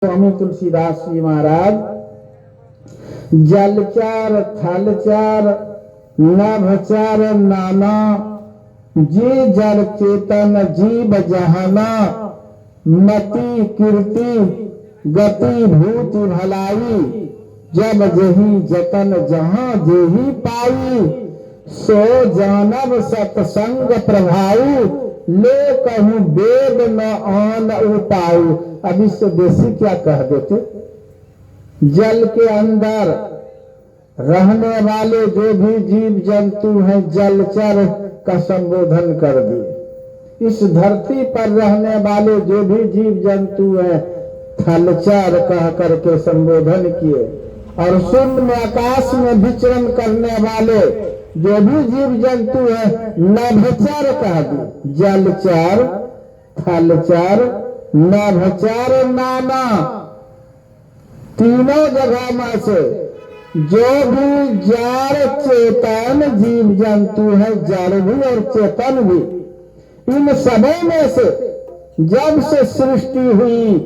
स्वामी तुलसीदास जी महाराज जलचार थलचार नभचार नाना जी जल चेतन जीव जहाना मति कीर्ति गति भूति भलाई जब जही जतन जहाँ जेही पाई सो जानब सत्संग प्रभाऊ ले कहूँ वेद न आन उपाऊ। अब इससे देसी क्या कह देते, जल के अंदर रहने वाले जो भी जीव जंतु हैं जलचर का संबोधन कर दिए। इस धरती पर रहने वाले जो भी जीव जंतु हैं थलचर कह करके संबोधन किए, और शून्य में आकाश में विचरण करने वाले जो भी जीव जंतु है नभचर कह दिए। जलचर थलचर नभचर नाना, तीनों जगह में से जो भी जड़ चेतन जीव जंतु है, जड़ भी और चेतन भी, इन सबों में से जब से सृष्टि हुई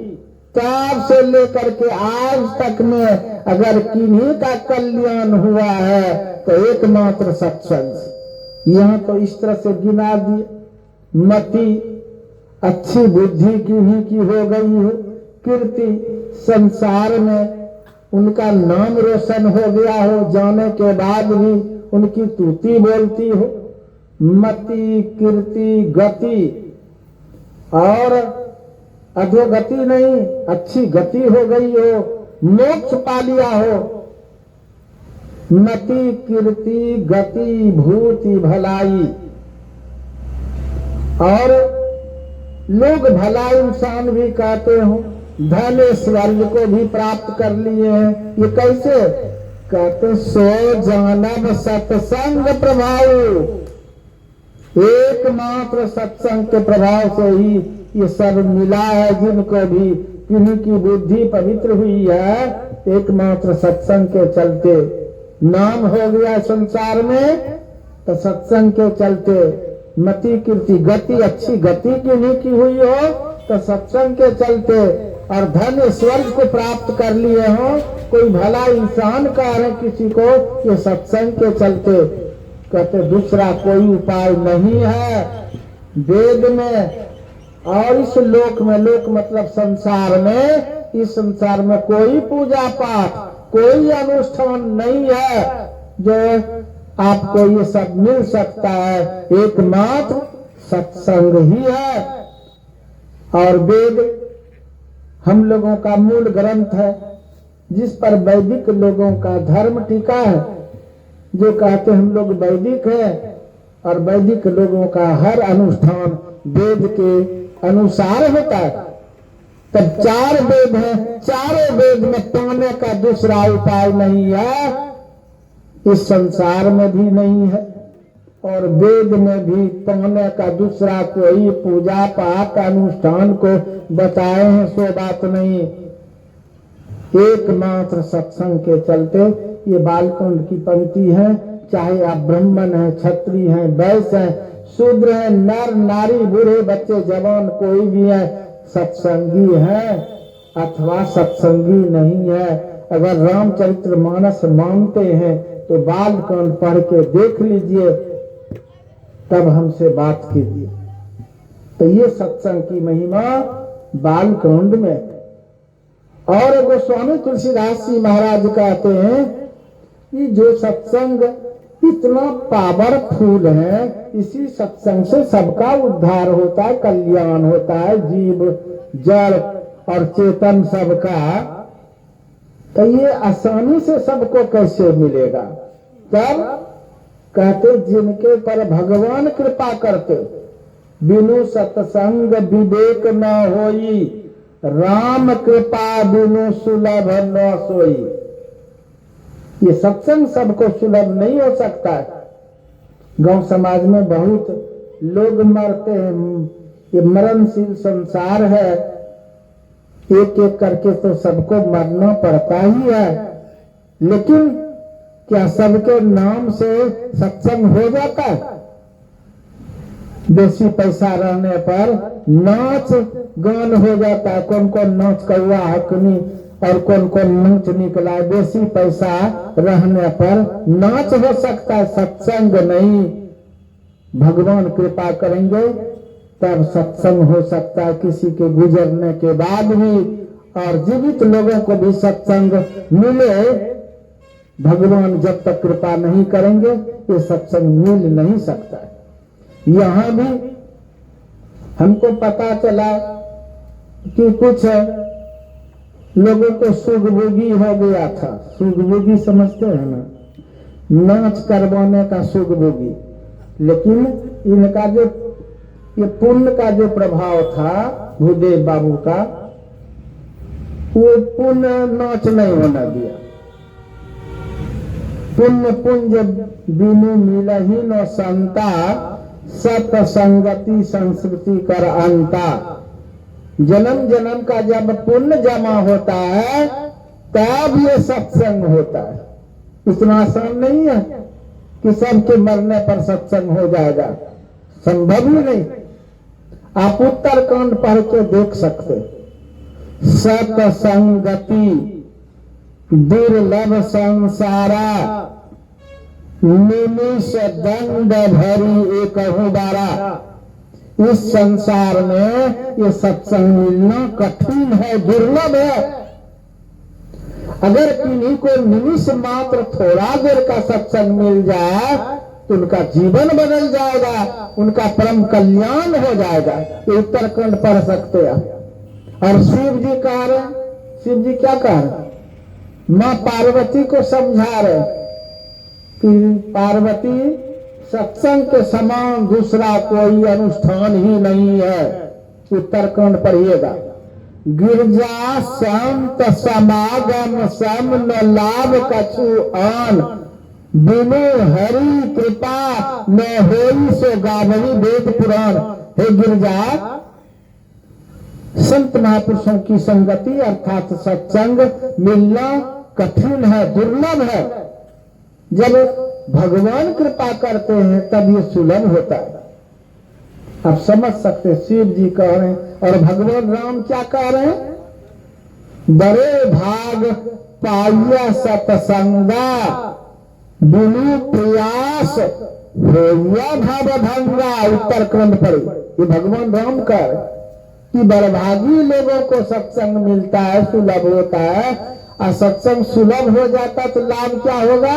तब से लेकर के आज तक में अगर किन्हीं का कल्याण हुआ है तो एकमात्र सत्संग। यहाँ तो इस तरह से गिना दिए, मति अच्छी बुद्धि किन्हीं की हो गई हो, कीर्ति संसार में उनका नाम रोशन हो गया हो, जाने के बाद भी उनकी तूती बोलती हो, मति कीर्ति गति और अधोगति नहीं अच्छी गति हो गई हो, मोक्ष पा लिया हो। मति कीर्ति गति भूति भलाई, और लोग भला इंसान भी कहते हो, धन स्वर्ग को भी प्राप्त कर लिए हैं। ये कैसे कहते, सो जानब सत्संग प्रभाव, एकमात्र सत्संग के प्रभाव से ही ये सब मिला है। जिनको भी किन्हीं की बुद्धि पवित्र हुई है एकमात्र सत्संग के चलते नाम हो गया संसार में, तो सत्संग के चलते मति कीर्ति गति अच्छी गति किन्हीं की हुई हो तो सत्संग के चलते, और धन स्वर्ग को प्राप्त कर लिए हो, कोई भला इंसान कह रहे किसी को ये सत्संग के चलते। कहते दूसरा कोई उपाय नहीं है वेद में और इस लोक में, लोक मतलब संसार में, इस संसार में कोई पूजा पाठ कोई अनुष्ठान नहीं है जो आपको ये सब मिल सकता है, एकमात्र सत्संग ही है। और वेद हम लोगों का मूल ग्रंथ है जिस पर वैदिक लोगों का धर्म टिका है। जो कहते हम लोग वैदिक है, और वैदिक लोगों का हर अनुष्ठान वेद के अनुसार होता है। तब चार वेद हैं, चारों वेद में पाने का दूसरा उपाय नहीं है, इस संसार में भी नहीं है, और वेद में भी पाने का दूसरा कोई पूजा पाठ अनुष्ठान को बताए हैं सो बात नहीं। एकमात्र सत्संग के चलते ये बालकुंड की पंक्ति है, चाहे आप ब्राह्मण हैं, क्षत्रिय हैं, वैश्य हैं, शूद्र हैं, नर नारी बूढ़े बच्चे जवान कोई भी है, सत्संगी है अथवा सत्संगी नहीं है। अगर रामचरितमानस मानते हैं तो बालकांड पढ़ के देख लीजिए, तब हमसे बात कीजिए। तो ये सत्संग की महिमा बालकांड में। और गोस्वामी तुलसीदास जी महाराज कहते हैं कि जो सत्संग इतना पावरफुल है, इसी सत्संग से सबका उद्धार होता है, कल्याण होता है, जीव जड़ और चेतन सबका। तो ये आसानी से सबको कैसे मिलेगा? तब कहते जिनके पर भगवान कृपा करते, बिनु सत्संग विवेक न होई, राम कृपा बिनु सुलभ न सोई। ये सत्संग सबको सुलभ नहीं हो सकता है। गांव समाज में बहुत लोग मरते हैं, ये मरणशील संसार है, एक एक करके तो सबको मरना पड़ता ही है। लेकिन क्या सबके नाम से सत्संग हो जाता है? बेसी पैसा रहने पर नाच गान हो जाता है, कौन कौन नाच कौआ हकनी और कौन कौन नाच निकला। बेसी पैसा रहने पर नाच हो सकता है, सत्संग नहीं। भगवान कृपा करेंगे तब सत्संग हो सकता है, किसी के गुजरने के बाद भी। और जीवित लोगों को भी सत्संग मिले। भगवान जब तक कृपा नहीं करेंगे ये सत्संग मिल नहीं सकता है। यहाँ भी हमको पता चला कि कुछ लोगों को सुगबुगी हो गया था। सुगबुगी समझते हैं ना, नाच करवाने का सुगबुगी। लेकिन इनका जो ये पुण्य का जो प्रभाव था भूदेव बाबू का, वो पुण्य नाच नहीं होना दिया। पुण्य पुंज बिनु मिलही न संता, सत संगति संस्कृति कर अंता। जन्म जन्म का जब पुण्य जमा होता है तब ये सत्संग होता है। इतना आसान नहीं है कि सबके मरने पर सत्संग हो जाएगा, संभव ही नहीं। आप उत्तरकांड पढ़ के देख सकते। सतसंगति दुर्लभ संसारा, निमिष दंड भरी एक बारा। इस संसार में ये सत्संग मिलना कठिन है, दुर्लभ है। अगर किन्हीं को निमिष मात्र थोड़ा देर का सत्संग मिल जाए तो उनका जीवन बदल जाएगा, उनका परम कल्याण हो जाएगा। ये उत्तरकांड पढ़ सकते हैं। और शिव जी कह रहे, शिव जी क्या कह रहे, माँ पार्वती को समझा रहे कि पार्वती सत्संग के समान दूसरा कोई अनुष्ठान ही नहीं है। उत्तरकांड पढ़िएगा। गिरजा संत समागम सम न लाभ कछु आन, बिनु हरि कृपा न होई सो गावही वेद पुराण। हे गिरजा, संत महापुरुषों की संगति अर्थात सत्संग मिलना कठिन है, दुर्लभ है। जब भगवान कृपा करते हैं तब ये सुलभ होता है। आप समझ सकते, शिव जी कह रहे हैं और भगवान राम क्या कह रहे हैं, बड़े भाग पाइया सतसंगा, बिनु प्रयास होया भव भंगा। उत्तरकांड पढ़े, ये भगवान राम कह रहे कि बड़भागी लोगों को सत्संग मिलता है, सुलभ होता है। और सत्संग सुलभ हो जाता तो लाभ क्या होगा,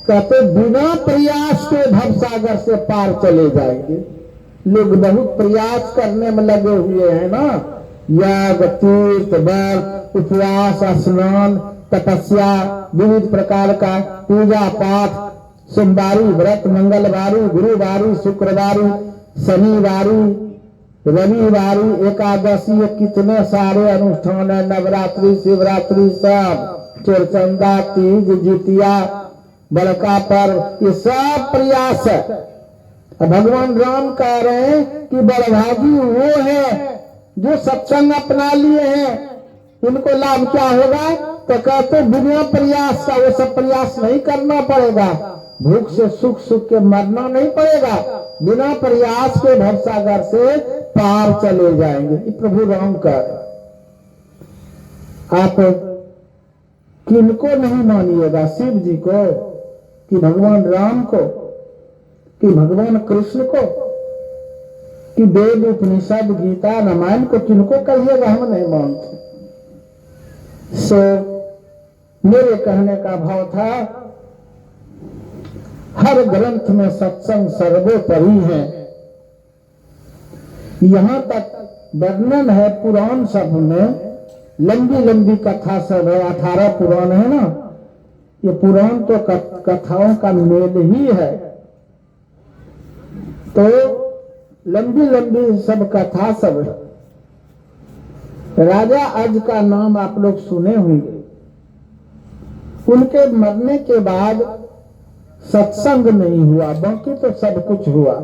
कहते बिना प्रयास के भवसागर से पार चले जाएंगे। लोग बहुत प्रयास करने में लगे हुए हैं ना, याग तीर्थ व्रत उपवास स्नान तपस्या विविध प्रकार का पूजा पाठ, सोमवारी व्रत, मंगलवारी गुरुवारी शुक्रवारी शनिवारी रविवारी एकादशी, कितने सारे अनुष्ठान है, नवरात्रि शिवरात्रि सब, चोरचंदा तीज जितिया बड़का पर्व, ये सब प्रयास है। भगवान राम कह रहे हैं कि बड़भागी वो है जो सत्संग अपना लिए हैं, इनको लाभ क्या होगा, तो कहते बिना प्रयास का, वो सब प्रयास नहीं करना पड़ेगा, भूख से सुख सुख के मरना नहीं पड़ेगा, बिना प्रयास के भवसागर से पार चले जाएंगे। ये प्रभु राम का। आप किनको नहीं मानिएगा, शिव जी को कि भगवान राम को कि भगवान कृष्ण को कि वेद उपनिषद गीता रामायण को, किनको कहिएगा, हम नहीं मानते। सो मेरे कहने का भाव था, हर ग्रंथ में सत्संग सर्वोपरि है। यहाँ तक वर्णन है पुराण सब में, लंबी लंबी कथा सब है, 18 पुराण है ना, ये पुराण तो कथाओं का मेल ही है। तो लंबी लंबी सब कथा सब है। राजा अज का नाम आप लोग सुने होंगे। उनके मरने के बाद सत्संग नहीं हुआ, बाकी तो सब कुछ हुआ।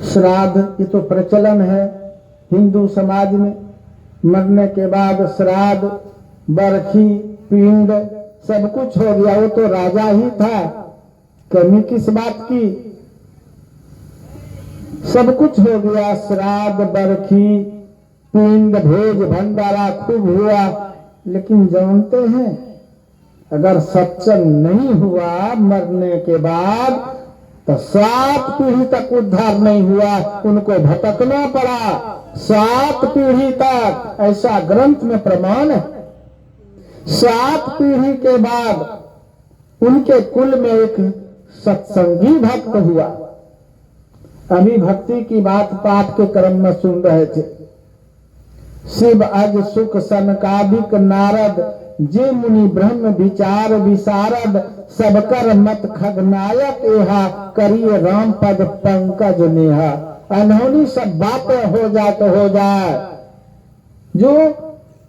श्राद्ध, ये तो प्रचलन है हिंदू समाज में, मरने के बाद श्राद्ध बरखी पिंड सब कुछ हो गया। वो तो राजा ही था, कमी किस बात की। सब कुछ हो गया, श्राद्ध बरखी पिंड भोज भंडारा खूब हुआ, लेकिन जानते हैं अगर सत्संग नहीं हुआ मरने के बाद तो 7 पीढ़ी तक उद्धार नहीं हुआ, उनको भटकना पड़ा 7 पीढ़ी तक। ऐसा ग्रंथ में प्रमाण है। 7 पीढ़ी के बाद उनके कुल में एक सत्संगी भक्त हुआ। अभी भक्ति की बात पाठ के क्रम में सुन रहे थे। शिव अज सुख सनकादिक नारद जे मुनि ब्रह्म विचार विशारद सबकर मत खगनायक एहा करिए राम पद पंकज नेहा। अनहोनी सब बातें हो जाए तो हो जाए, जो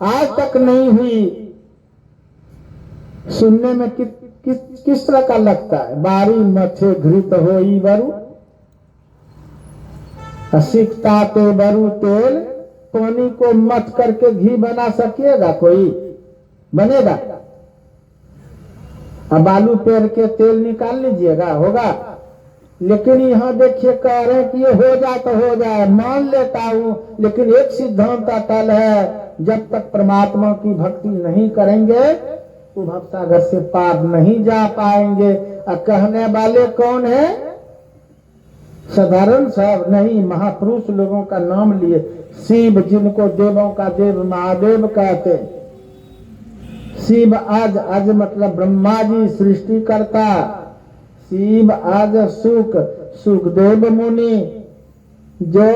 आज तक नहीं हुई। सुनने में किस तरह का लगता है। बारी मथे घृत होई बरु सिकता ते बरु तेल, पानी को मथ करके घी बना सकिएगा कोई? बनेगा? अब आलू पेड़ के तेल निकाल लीजिएगा, होगा? लेकिन यहाँ देखिए कह रहे हैं कि ये हो जाए तो हो जाए, मान लेता हूं, लेकिन एक सिद्धांत अटल है, जब तक परमात्मा की भक्ति नहीं करेंगे तो भवसागर से पार नहीं जा पाएंगे। और कहने वाले कौन है? साधारण सब नहीं, महापुरुष लोगों का नाम लिए। शिव जिनको देवों का देव महादेव कहते, शिव आज आज मतलब ब्रह्मा जी सृष्टि करता। शिव आज सुख सुखदेव मुनि जो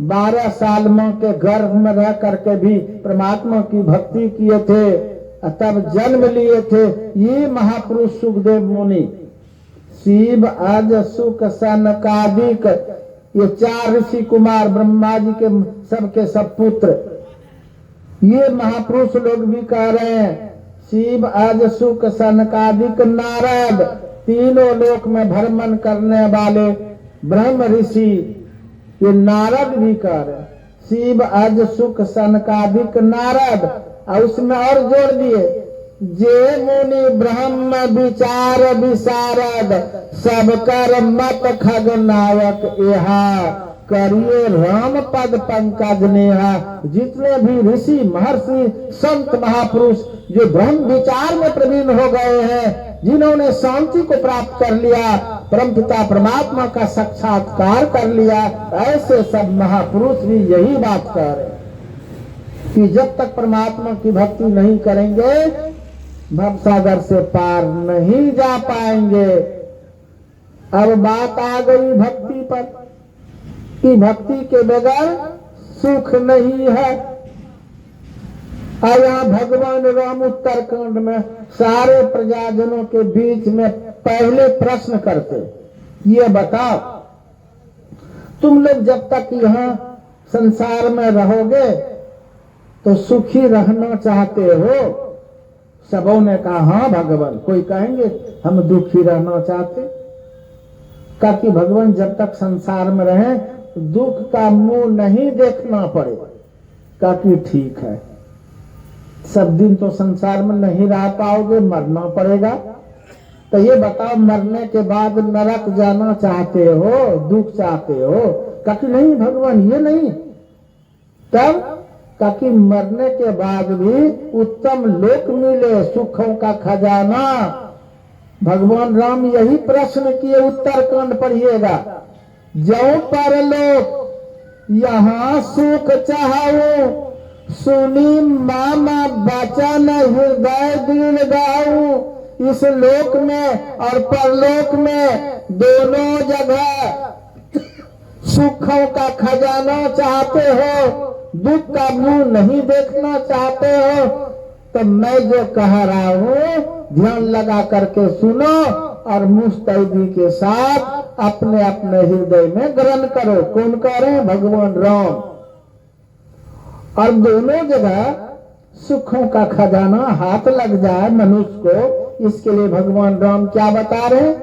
12 साल मां के गर्भ में रह करके भी परमात्मा की भक्ति किए थे, तब जन्म लिए थे, ये महापुरुष सुखदेव मुनि। शिव आज सुख सनकादिक, ये 4 ऋषि कुमार ब्रह्मा जी के सबके सब पुत्र, ये महापुरुष लोग भी कह रहे हैं। शिव आज सुख सनकादिक नारद, तीनों लोक में भ्रमण करने वाले ब्रह्म ऋषि, ये नारद भी कह रहे हैं। शिव आज सुख सनकादिक नारद, और उसमें और जोड़ दिए जे मुनि ब्रह्म विचार विशारद सबकर मत खगनायक एहा करिए राम पद पंकज नेहा। जितने भी ऋषि महर्षि संत महापुरुष जो ब्रह्म विचार में प्रवीण हो गए हैं, जिन्होंने शांति को प्राप्त कर लिया, परमपिता परमात्मा का साक्षात्कार कर लिया, ऐसे सब महापुरुष भी यही बात कह रहे कि जब तक परमात्मा की भक्ति नहीं करेंगे भवसागर से पार नहीं जा पाएंगे। अब बात आ गई भक्ति पर कि भक्ति के बगैर सुख नहीं है। और यहाँ भगवान राम उत्तरकांड में सारे प्रजाजनों के बीच में पहले प्रश्न करते, ये बताओ तुम लोग जब तक यहाँ संसार में रहोगे तो सुखी रहना चाहते हो? सबों ने कहा हाँ भगवान। कोई कहेंगे हम दुखी रहना चाहते। कहा कि भगवान जब तक संसार में रहे दुख का मुंह नहीं देखना पड़े। कहा कि ठीक है, सब दिन तो संसार में नहीं रह पाओगे, मरना पड़ेगा। तो ये बताओ मरने के बाद नरक जाना चाहते हो, दुख चाहते हो? कहा कि नहीं भगवान ये नहीं। तब ताकि मरने के बाद भी उत्तम लोक मिले, सुखों का खजाना। भगवान राम यही प्रश्न किए, उत्तरकांड पढ़िएगा। जो परलोक यहाँ सुख चाहूं, सुनी मामा वचन हृदय दृढ़ गाऊं। इस लोक में और परलोक में दोनों जगह सुखों का खजाना चाहते हो, दुख का मुंह नहीं देखना चाहते हो, तो मैं जो कह रहा हूं ध्यान लगा करके सुनो और मुस्तैदी के साथ अपने अपने हृदय में ग्रहण करो। कौन कह रहे हैं? भगवान राम। और दोनों जगह सुखों का खजाना हाथ लग जाए मनुष्य को, इसके लिए भगवान राम क्या बता रहे हैं?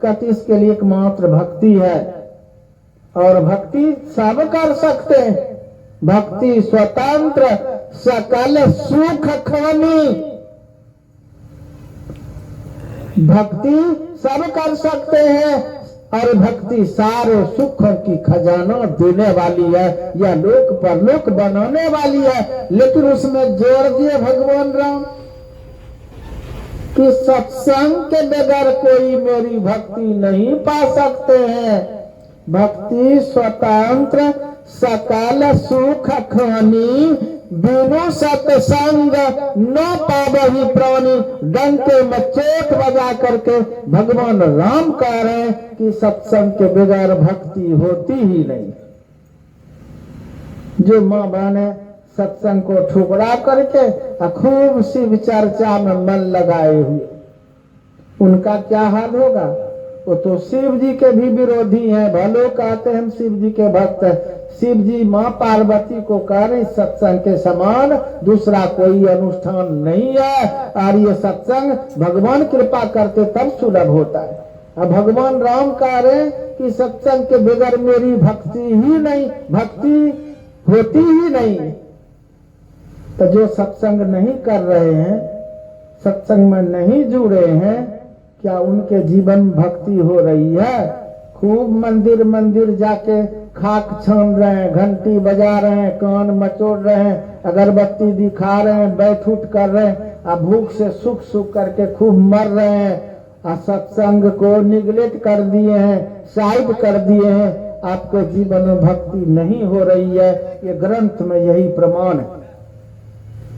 कहते इसके लिए एकमात्र भक्ति है, और भक्ति सब कर सकते हैं। भक्ति स्वतंत्र सकल सुख खानी, भक्ति सब कर सकते हैं और भक्ति सारे सुखों की खजाना देने वाली है, या लोक परलोक बनाने वाली है। लेकिन उसमें जोड़ दिए भगवान राम कि सत्संग के बगैर कोई मेरी भक्ति नहीं पा सकते हैं। भक्ति स्वतंत्र सकल सुख खानी, बिनु सत्संग न पावहि प्राणी। डंके में चोट बजा करके भगवान राम कह रहे हैं कि सत्संग के बगैर भक्ति होती ही नहीं। जो माँ बहने सत्संग को ठुकरा करके खूब शिव चर्चा में मन लगाए हुए, उनका क्या हाल होगा? वो तो शिव जी के भी विरोधी हैं। भलो कहते हैं हम शिव जी के भक्त हैं। शिव जी माँ पार्वती को कह रहे सत्संग के समान दूसरा कोई अनुष्ठान नहीं है, और ये सत्संग भगवान कृपा करते तब सुलभ होता है। अब भगवान राम कह रहे कि सत्संग के बगैर मेरी भक्ति ही नहीं, भक्ति होती ही नहीं। तो जो सत्संग नहीं कर रहे हैं, सत्संग में नहीं जुड़े हैं, क्या उनके जीवन में भक्ति हो रही है? खूब मंदिर मंदिर जाके खाक छान रहे हैं, घंटी बजा रहे हैं, कान मचोड़ रहे हैं, अगरबत्ती दिखा रहे हैं, बैठ उठ कर रहे हैं, अब भूख से सुख सुख करके खूब मर रहे हैं, और सत्संग को निगलेक्ट कर दिए हैं, साइड कर दिए हैं। आपके जीवन में भक्ति नहीं हो रही है, ये ग्रंथ में यही प्रमाण है।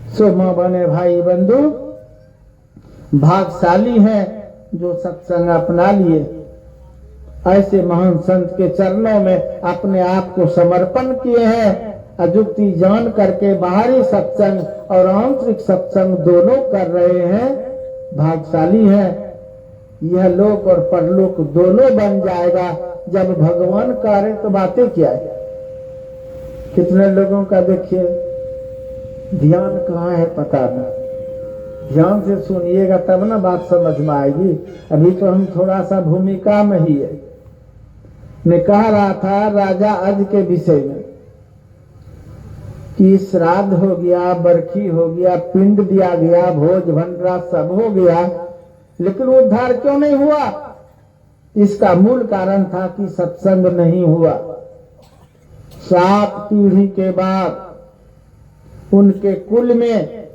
सो माँ बने भाई बंधु, भागशाली हैं जो सत्संग अपना लिए। ऐसे महान संत के चरणों में अपने आप को समर्पण किए हैं, अजुक्ति जान करके बाहरी सत्संग और आंतरिक सत्संग दोनों कर रहे हैं। भागशाली हैं। यह लोक और परलोक दोनों बन जाएगा जब भगवान करे। तो बातें क्या है? कितने लोगों का देखिए ध्यान कहाँ है पता नहीं। ध्यान से सुनिएगा तब ना बात समझ में आएगी। अभी तो हम थोड़ा सा भूमिका में ही है। मैं कह रहा था राजा अज के विषय में कि श्राद्ध हो गया, बरखी हो गया, पिंड दिया गया, भोज भंडारा सब हो गया, लेकिन उद्धार क्यों नहीं हुआ? इसका मूल कारण था कि सत्संग नहीं हुआ। 7 पीढ़ी के बाद उनके कुल में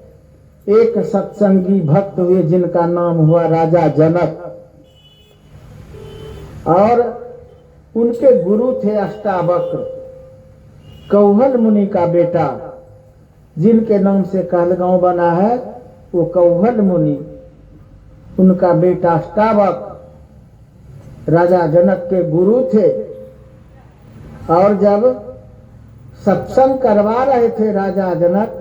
एक सत्संगी भक्त हुए जिनका नाम हुआ राजा जनक, और उनके गुरु थे अष्टावक्र, कौहल मुनि का बेटा, जिनके नाम से कहलगांव बना है वो कौहल मुनि, उनका बेटा अष्टावक्र राजा जनक के गुरु थे। और जब सत्संग करवा रहे थे राजा जनक,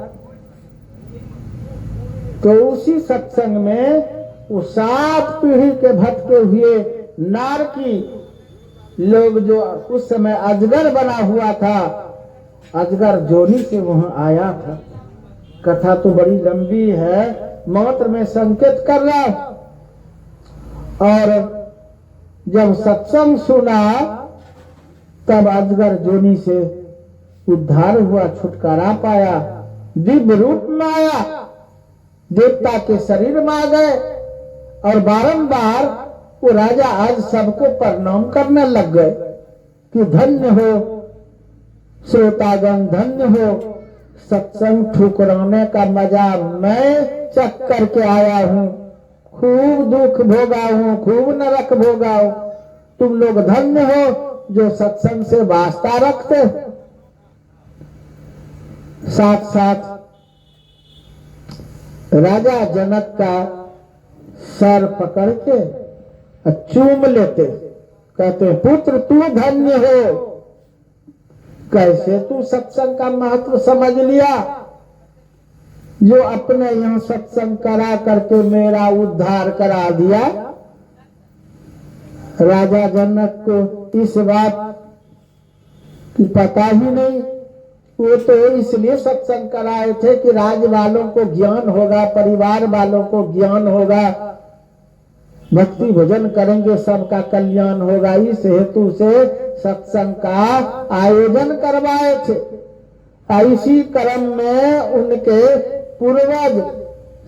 तो उसी सत्संग में वो 7 पीढ़ी के भटके हुए नारकी लोग, जो उस समय अजगर बना हुआ था, अजगर जोनी से वहां आया था। कथा तो बड़ी लंबी है, मात्र में संकेत कर रहा हूं। और जब सत्संग सुना तब अजगर जोनी से उद्धार हुआ, छुटकारा पाया, दिव्य रूप में आया, देवता के शरीर में आ गए, और बारंबार वो राजा आज सबको प्रणाम करने लग गए कि धन्य हो श्रोतागण, धन्य हो। सत्संग ठुकराने का मजा मैं चख करके आया हूँ, खूब दुख भोगा हूँ, खूब नरक भोगा हूँ। तुम लोग धन्य हो जो सत्संग से वास्ता रखते। साथ साथ राजा जनक का सर पकड़ के चूम लेते, कहते पुत्र तू धन्य हो। कैसे तू सत्संग का महत्व समझ लिया, जो अपने यहाँ सत्संग करा करके मेरा उद्धार करा दिया। राजा जनक को इस बात की पता ही नहीं। वो तो इसलिए सत्संग कराए थे कि राज वालों को ज्ञान होगा, परिवार वालों को ज्ञान होगा, भक्ति भजन करेंगे, सबका कल्याण होगा। इस हेतु से सत्संग का आयोजन करवाए थे। इसी क्रम में उनके पूर्वज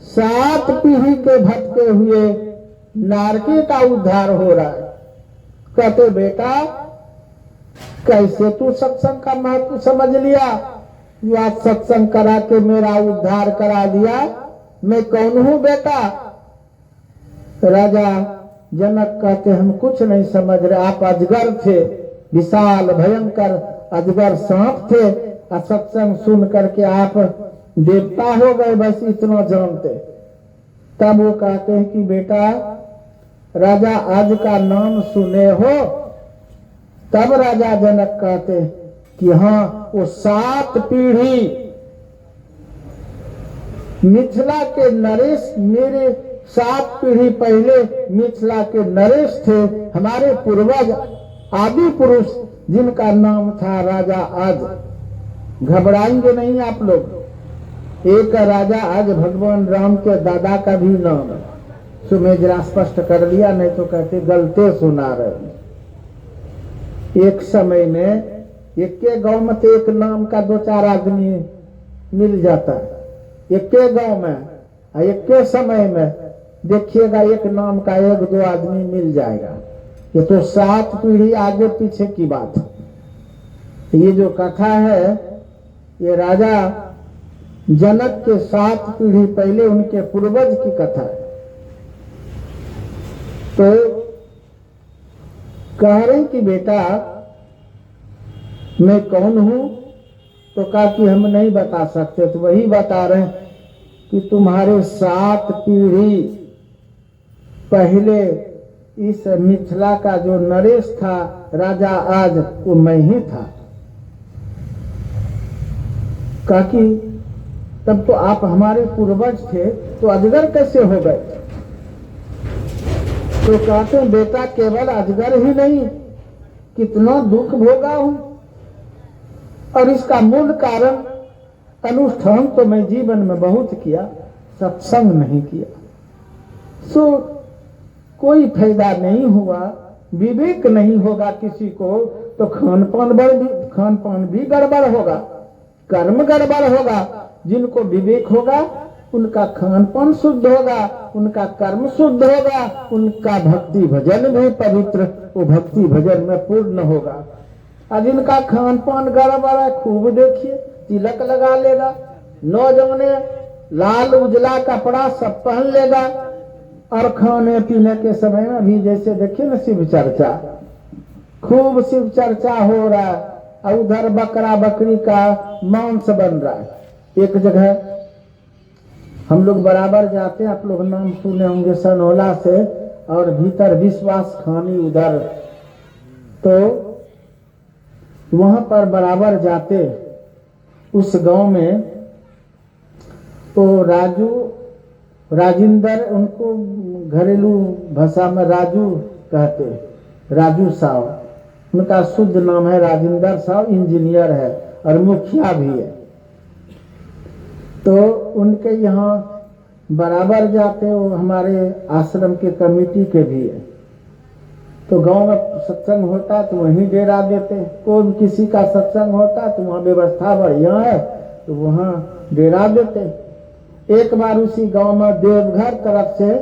7 पीढ़ी के भटके हुए नारकी का उद्धार हो रहा है। कहते बेटा कैसे तू सत्संग का महत्व समझ लिया, जो आज सत्संग करा के मेरा उद्धार करा दिया, मैं कौन हूं बेटा। राजा जनक कहते हम कुछ नहीं समझ रहे, आप अजगर थे, विशाल भयंकर अजगर सांप थे, और सत्संग सुन करके आप देवता हो गए, बस इतना जानते। तब वो कहते हैं कि बेटा राजा आज का नाम सुने हो। तब राजा जनक कहते हैं कि हाँ, वो 7 पीढ़ी मिथिला के नरेश, मेरे 7 पीढ़ी पहले मिथिला के नरेश थे, हमारे पूर्वज आदि पुरुष, जिनका नाम था राजा आज। घबराएंगे नहीं आप लोग, एक राजा आज भगवान राम के दादा का भी नाम है, सो मैं जरा स्पष्ट कर लिया, नहीं तो कहते गलते सुना रहे। एक समय में एक के गांव में तो एक नाम का 2-4 आदमी मिल जाता है, एक के गांव में, एक के समय में देखिएगा एक नाम का 1-2 आदमी मिल जाएगा। ये तो 7 पीढ़ी आगे पीछे की बात है। ये जो कथा है ये राजा जनक के 7 पीढ़ी पहले उनके पूर्वज की कथा है। तो कह रहे कि बेटा मैं कौन हूं, तो कहा कि हम नहीं बता सकते। तो वही बता रहे हैं कि तुम्हारे 7 पीढ़ी पहले इस मिथिला का जो नरेश था राजा आज, वो मैं ही था। कहा कि तब तो आप हमारे पूर्वज थे, तो अजगर कैसे हो गए। तो कहते हैं बेटा केवल अजगर ही नहीं, कितना दुख भोगा हूं, और इसका मूल कारण अनुष्ठान तो मैं जीवन में बहुत किया, सत्संग नहीं किया, सो कोई फायदा नहीं हुआ। विवेक नहीं होगा किसी को तो खान पान भी गड़बड़ होगा, कर्म गड़बड़ होगा। जिनको विवेक होगा उनका खान पान शुद्ध होगा, उनका कर्म शुद्ध होगा, उनका भक्ति भजन भी पवित्र, वो भक्ति भजन में पूर्ण होगा। और जिनका खान पान गड़बड़ है, खूब देखिए तिलक लगा लेगा, नौजवाने लाल उजला कपड़ा सब पहन लेगा, और खाने पीने के समय में अभी जैसे देखिए ना शिव चर्चा, खूब शिव चर्चा हो रहा है, और उधर बकरा बकरी का मांस बन रहा है। एक जगह हम लोग बराबर जाते हैं, आप लोग नाम सुने होंगे, सनोला से और भीतर विश्वास खानी उधर, तो वहां पर बराबर जाते उस गांव में, तो राजिंदर, उनको घरेलू भाषा में राजू कहते, राजू साहब, उनका शुद्ध नाम है राजिंदर साहब, इंजीनियर है और मुखिया भी है। तो उनके यहाँ बराबर जाते, वो हमारे आश्रम के कमेटी के भी है। तो गांव में सत्संग होता है तो वहीं डेरा देते, कोई किसी का सत्संग होता है तो वहाँ व्यवस्था बढ़िया है तो वहाँ डेरा देते। एक बार उसी गांव में देवघर तरफ से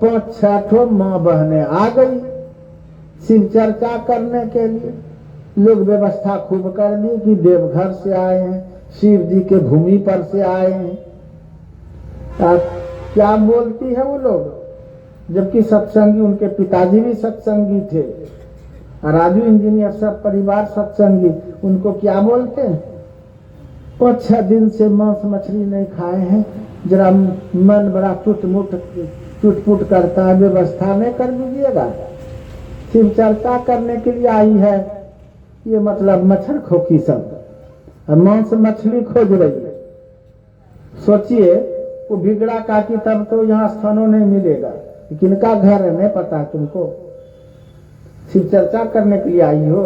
5-6 माँ बहने आ गई शिव चर्चा करने के लिए। लोग व्यवस्था खूब कर दी कि देवघर से आए हैं, शिव जी के भूमि पर से आए हैं। क्या बोलती है वो लोग, जबकि सत्संगी, उनके पिताजी भी सत्संगी थे, राजू इंजीनियर सब परिवार सत्संगी, उनको क्या बोलते हैं, 5-6 दिन से मांस मछली नहीं खाए हैं, जरा मन बड़ा चुटपुट करता है, व्यवस्था नहीं कर दीजिएगा। शिव चर्चा करने के लिए आई है, ये मतलब मच्छर खोखी सब, मांस मछली खोज रही है। सोचिए वो बिगड़ा काकी, तब तो यहाँ स्थानों नहीं मिलेगा, किनका घर है नहीं पता तुमको। शिव चर्चा करने के लिए आई हो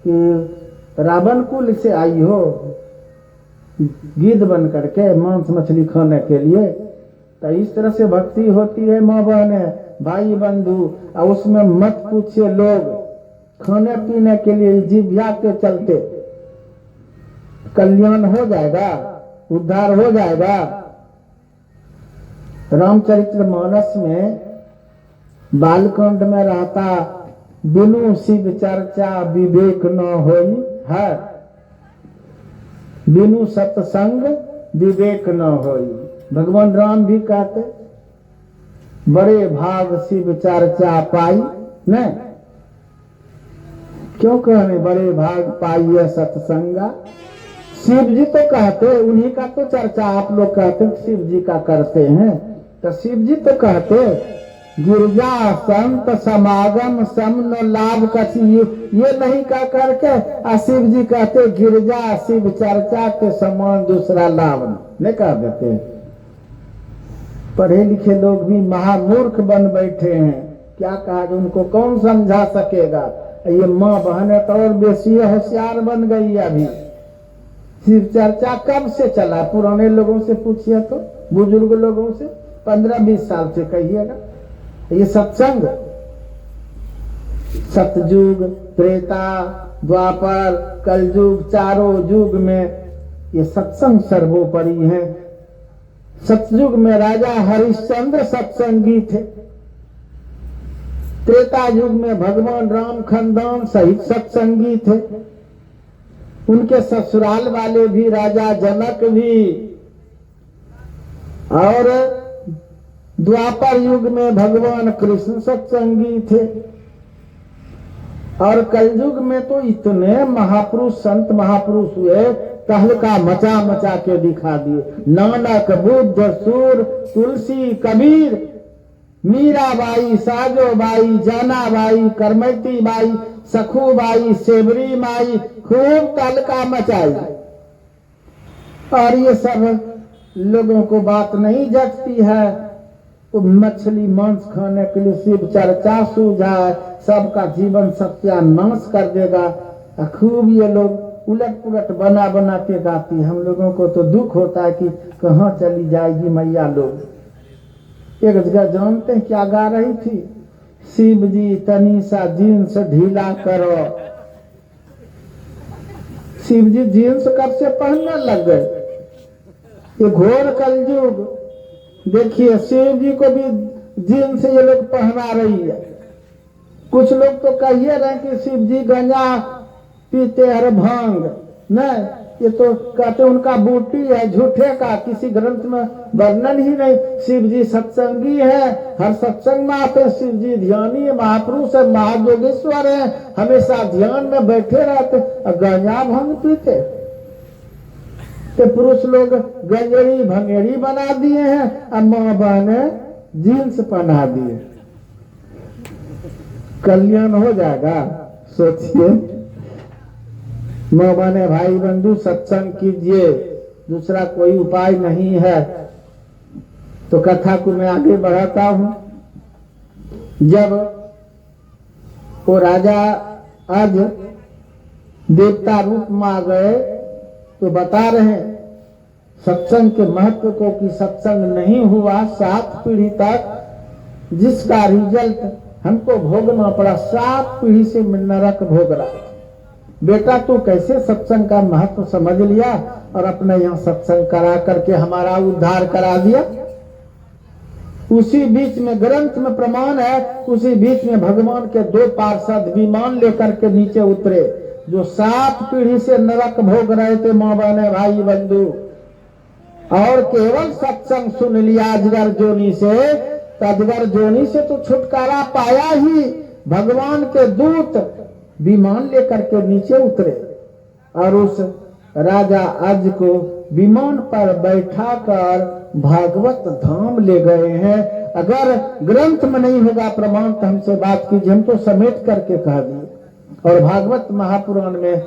कि रावण कुल से आई हो, गिद्ध बन करके मांस मछली खाने के लिए। तो इस तरह से भक्ति होती है माँ बहने, भाई बंधु, और उसमें मत पूछिए लोग खाने पीने के लिए जीविया के चलते कल्याण हो जाएगा, उद्धार हो जाएगा। रामचरितमानस में बालकांड में रहता बिनु शिव चर्चा विवेक न होई है, बिनु सत्संग विवेक न होई। भगवान राम भी कहते बड़े भाग शिव चर्चा पाई न, क्यों कहने बड़े भाग पाइए सत्संगा। शिव जी तो कहते, उन्हीं का तो चर्चा आप लोग कहते शिव जी का करते हैं, तो शिव जी तो कहते गिरजा संत समागम समन लाभ कसी, ये नहीं कह करके शिव जी कहते गिरजा शिव चर्चा के समान दूसरा लाभ नहीं कह देते। पढ़े लिखे लोग भी महामूर्ख बन बैठे हैं, क्या कहा, उनको कौन समझा सकेगा। ये माँ बहन है तो और बेसी होशियार बन गई। अभी शिव चर्चा कब से चला, पुराने लोगों से पूछिए तो, बुजुर्ग लोगों से 15-20 साल से कहिएगा। ये सत्संग सतयुग त्रेता द्वापर कलयुग चारों युग में ये सत्संग सर्वोपरि है। सतयुग में राजा हरिश्चंद्र सत्संगी थे, त्रेता युग में भगवान राम खानदान सहित सत्संगी थे, उनके ससुराल वाले भी राजा जनक भी, और द्वापर युग में भगवान कृष्ण सत्संगी थे, और कलयुग में तो इतने महापुरुष संत महापुरुष हुए तहलका मचा मचा के दिखा दिए। नानक बुद्ध सूर तुलसी कबीर मीराबाई साजोबाई जानाबाई करमती बाई सखूबाई सेबरी माई खूब तहलका मचाई। और ये सब लोगों को बात नहीं जचती है, तो मछली मांस खाने के लिए शिव चर्चा सूझा, सबका जीवन सत्यानाश कर देगा। खूब ये लोग उलट पुलट बना बना के गाती। हम लोगों को तो दुख होता है कि कहाँ चली जाएगी मैया लोग। एक जगह जानते हैं क्या गा रही थी, शिव जी तनी सा जींस ढीला करो। शिव जी जींस कब से पहनने लग गए, ये घोर कलयुग। देखिए शिव जी को भी जींस ये लोग पहना रही है। कुछ लोग तो कहिए रहे कि शिव जी गंजा पीते हर भांग, नहीं, ये तो कहते उनका बूटी है झूठे का, किसी ग्रंथ में वर्णन ही नहीं। शिव जी सत्संगी है, हर सत्संग में आते। शिव जी ध्यानी है, महापुरुष है, महायोगेश्वर है, हमेशा ध्यान में बैठे रहते, गंजा भांग पीते। तो पुरुष लोग गंजड़ी भंगेड़ी बना दिए हैं, अब माँ बहने जींस पहना दिए। कल्याण हो जाएगा, सोचिए। माँ बहने भाई बंधु सत्संग कीजिए, दूसरा कोई उपाय नहीं है। तो कथा को मैं आगे बढ़ाता हूँ। जब वो राजा आज देवता रूप में आ गए तो बता रहे हैं सत्संग के महत्व को कि सत्संग नहीं हुआ 7 पीढ़ी तक, जिसका रिजल्ट हमको भोगना पड़ा। 7 पीढ़ी से नरक भोग रहा। बेटा तू कैसे सत्संग का महत्व समझ लिया और अपने यहाँ सत्संग करा करके हमारा उद्धार करा दिया। उसी बीच में ग्रंथ में प्रमाण है, उसी बीच में भगवान के 2 पार्षद विमान लेकर के नीचे उतरे, जो 7 पीढ़ी से नरक भोग रहे थे माँ बहने भाई बंधु, और केवल सत्संग सुन लिया अजगर जोनी से, तो अजगर जोनी से तो छुटकारा पाया ही। भगवान के दूत विमान लेकर के नीचे उतरे और उस राजा अज को विमान पर बैठा कर भागवत धाम ले गए हैं। अगर ग्रंथ में नहीं होगा प्रमाण तो हमसे बात कीजिए, हम तो समेट करके कह दिए। और भागवत महापुराण में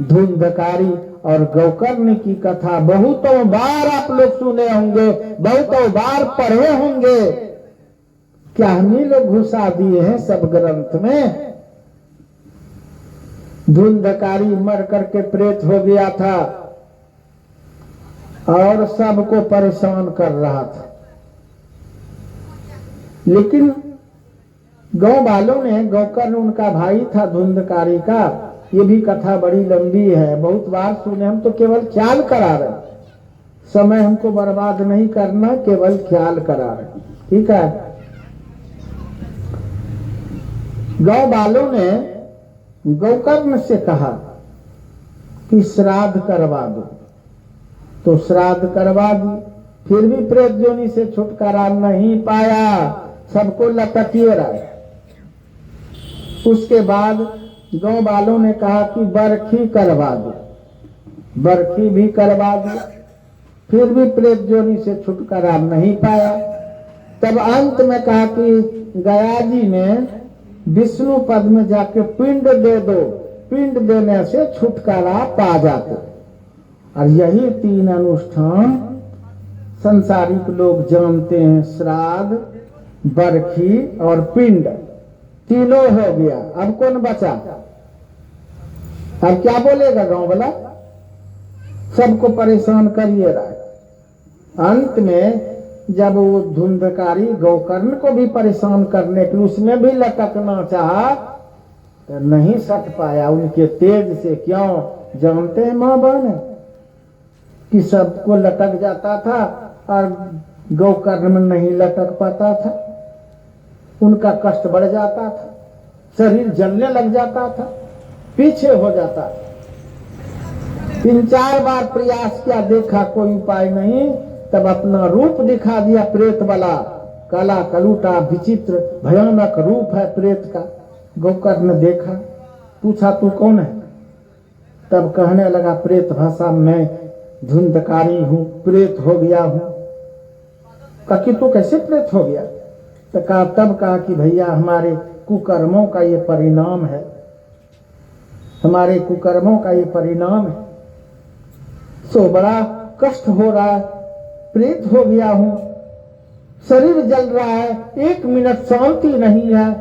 धुंधकारी और गौकर्ण की कथा बहुतों बार आप लोग सुने होंगे, बहुतों बार पढ़े होंगे। क्या हम ही लोग घुसा दिए हैं सब ग्रंथ में। धुंधकारी मर करके प्रेत हो गया था और सबको परेशान कर रहा था, लेकिन गांव वालों ने, गौकर्ण उनका भाई था धुंधकारी का, ये भी कथा बड़ी लंबी है, बहुत बार सुने, हम तो केवल ख्याल करा रहे, समय हमको बर्बाद नहीं करना, केवल ख्याल करा रहे, ठीक है। गौ वालों ने गोकर्ण से कहा कि श्राद्ध करवा दो, तो श्राद्ध करवा दी, फिर भी प्रेत जोनी से छुटकारा नहीं पाया, सबको लटकिए रहा। उसके बाद गौ वालों ने कहा कि बरखी करवा दो, बरखी भी करवा दी, फिर भी प्रेत जोनी से छुटकारा नहीं पाया। तब अंत में कहा कि गया जी ने विष्णु पद में जाके पिंड दे दो, पिंड देने से छुटकारा पा जाते। और यही 3 अनुष्ठान संसारिक लोग जानते हैं, श्राद्ध, बरखी और पिंड, तीनों हो गया। अब कौन बचा? अब क्या बोलेगा गांव वाला? सबको परेशान करिए रहा। अंत में जब वो धुंधकारी गोकर्ण को भी परेशान करने के उसमें भी लटकना चाहा तो नहीं सट पाया उनके तेज से। क्यों? जानते हैं माँ बहन कि सबको लटक जाता था और गोकर्ण में नहीं लटक पाता था, उनका कष्ट बढ़ जाता था, शरीर जलने लग जाता था, पीछे हो जाता था। 3-4 बार प्रयास किया, देखा कोई उपाय नहीं, तब अपना रूप दिखा दिया प्रेत वाला, काला कलूटा विचित्र भयानक रूप है प्रेत का। गोकर्ण ने देखा, पूछा तू कौन है? तब कहने लगा प्रेत भाषा में धुंधकारी हूँ, प्रेत हो गया हूँ। कहा कि तू कैसे प्रेत हो गया? तो कहा, तब कहा कि भैया हमारे कुकर्मों का ये परिणाम है, हमारे कुकर्मों का ये परिणाम है, सो बड़ा कष्ट हो रहा है, प्रेत हो गया हूं, शरीर जल रहा है, 1 मिनट शांति नहीं है,